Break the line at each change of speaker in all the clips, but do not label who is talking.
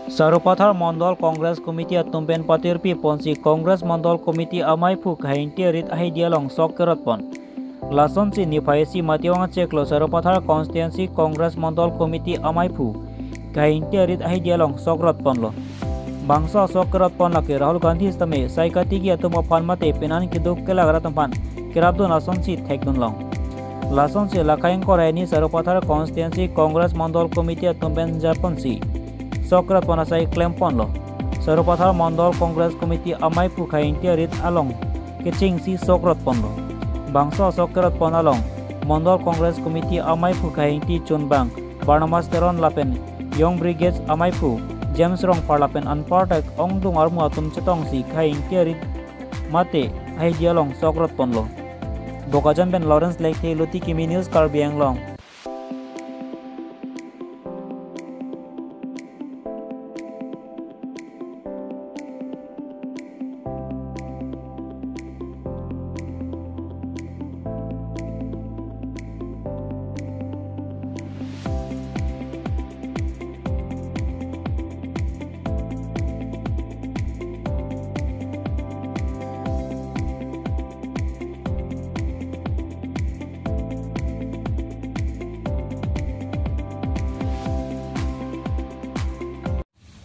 Sarupathar Mandal Congress Committee at Tumpen Patirpi Ponsi Congress Mandal Committee Amaipu Kahinti Rit Ahidialong Sokkeratpon Lason si Nipaisi Matiwang Ceklo Sarupathar Constituency Congress Mandal Committee Amaipu Kahinti Rit Ahidialong Sokratpon lo Bangsa Sokkeratpon laki Rahul Gandhi Stame Saikatigi atuma Panmate Penan Kiduk Kelagratampan Kirabdu Lason si Thekdun Long Lason si Lakaing Koreni Sarupathar Constituency Congress Mandal Committee at Tumpen Japonsi Sokrat Ponasai Klempon lo Sarupathar Mandal Congress Committee Amaipu Kahinti Rit Along Kicing si Sokrat Pon lo Bangsa Sokrat Pon along Mandal Congress Committee Amaipu Kahinti Chunbang Barnamas Teron Lapen Young Brigades Amaipu James Rong Parlapen Unpartak Ongdung Armu Atum Chetong si Kahinti Rit Mate Ahidialong Sokrat Pon lo Bokajan Ben Lawrence Lake Luti Kimi News Karbiang Long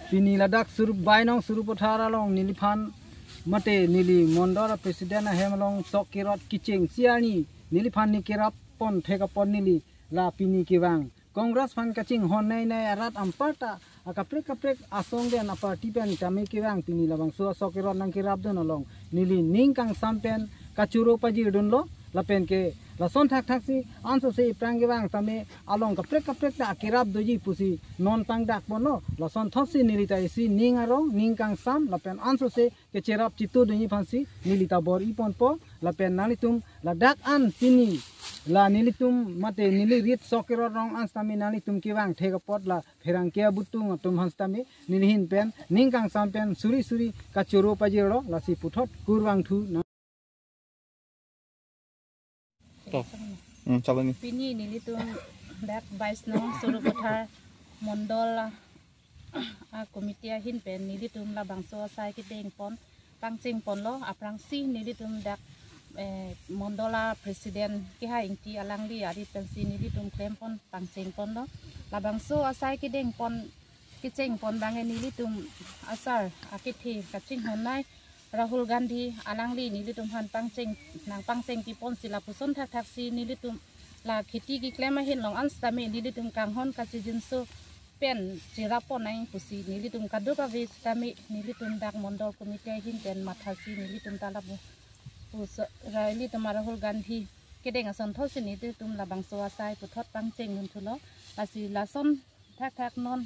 Pini ladak surup bainong surup uthara long niliphan mate nili mondora president hemalong sokirot kicing siani niliphan ni kirap pon thekapon nili la pini kiwang Congress fan kaching honai nai arat amparta akaprek asong den aparti pen tame kiwang pini labang so sokirot nang kirap don long nili ningkang sampen kachuro paji don lo lapen ke lason thak si anso se prangiwang tame along kaprek ta kirap doji pusi non tang dak bono lason thosi nilita si ning arong ningkang sam lapen anso se ke cherap chitu doji phansi nilita bor ipon po lapen nalitum ladak an pini la nilitum mate nili rit sokero rong anstami nalitum kiwang thegapot la pherang kia butung tum hanstami nilhin pen ningkang sam pen suri kachuro pajiro la si puthot kurwang thu
Pini nilitum dak bais nong Sarupathar Mandal komite hin pen nilitum la bangso sai kideng pon pangcing pon lo aprang si nilitum dak Mandala president ki ha ingti alangli ari pensi nilitum klem pon pangcing pon lo la bangso asai kideng pon kiceng pon bange nilitum asar akithi kaching honai Rahul Gandhi alangli nilitum han pangceng nang pangceng tipon sila puson thak si nilitum la khiti ki klema hin long anstame nilitum kanghon kachi jinso pen jirapon nang pusi nilitum kaduka vis tame nilitum dak Mandal komite hin pen mathasi nilitum talabu pus raili tamara Rahul Gandhi kedeng ason thosi nilitum la bangso asai puthot pangceng nun thulo asi lason thak non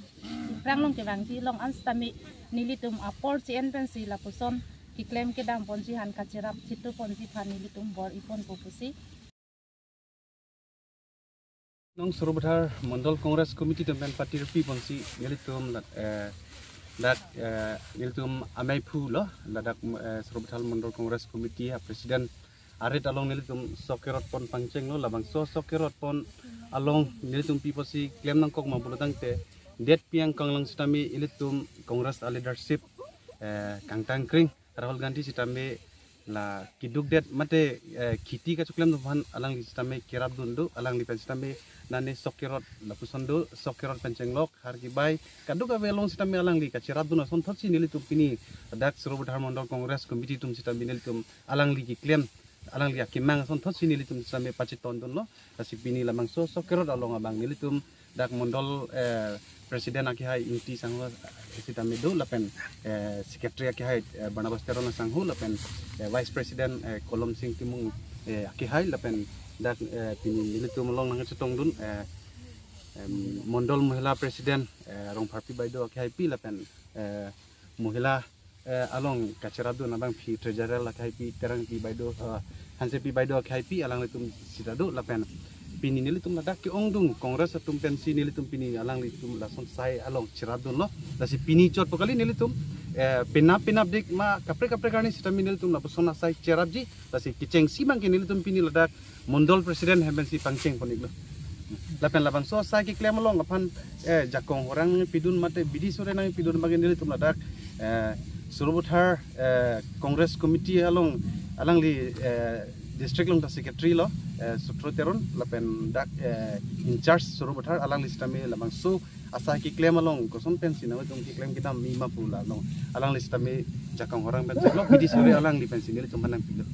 pranglong ke bangji long anstame nilitum apor chi en pen sila puson Kiklem ke dam ponji han kacirap situ ponji phani litum bor ipon popusi
Nong Sarupathar Mandal Congress Committee Tumpen Party Pi ponsi nilitum dak nilitum Amaipu lo ladak Sarupathar Mandal Congress Committee President arit along nilitum sokirot pon pangceng lo labang so sokirot pon along nilitum pi posi klem nang kok mabulutang te det piang kanglang stami ilitum Congress leadership kangtang kring Rahul Gandhi sitame la kiduk det mate khiti ka chuklem dhan alang sitame kirab dundu alang li sitame nane sokirot la pusondo sokirot pencenglok har ki bai kaduk avelong sitame alang li ka chirab dun son thotsi nili tupini dak Sarupathar Mandal Congress Committee tum sitame nili tum alang li ki claim alang li akimang son thotsi nili tum sitame pachiton dun lo kasipini lamang so sokirot along abang nili tum dak Mandal Presiden akihai inti sangho sitame do lapen secretary akihai Barnabas Teron sangho lapen vice president Kolom Singh Timung akihai lapen dak pini nilitum long nang chetong dun Mandal Mahila President Rong Parpi Baido akihai pi lapen Mahila along kaciradu nabang pi treasurer akihai pi terang pi Baido Hanse pi Baido akihai pi alang litum sitado lapen pini nilitum ladak ki ongdung Kongres atum pensi nilitum pini alang litum lason sai along ciradun lo lasi pini chot pokali nilitum pinap dik ma kapre karni sitami nilitum la persona sai cerabji lasi kiceng si bang nilitum pini ladak Mandal President hebensi pangceng poniglo lapen labang so sa ki klem long apan jakong orang pidun mate bidi sore nang pidun bagian nili tum ladak Surubuthar Congress Committee alang li district long ta secretary lo Sutro Teron lapen dak in charge Surubuthar alang li stami labang so asa ki klem along koson pensi na tum ki klem kita mi ma pula long alang li stami jakong orang ben lo bidi sore alang li pensi nili tum manang pidun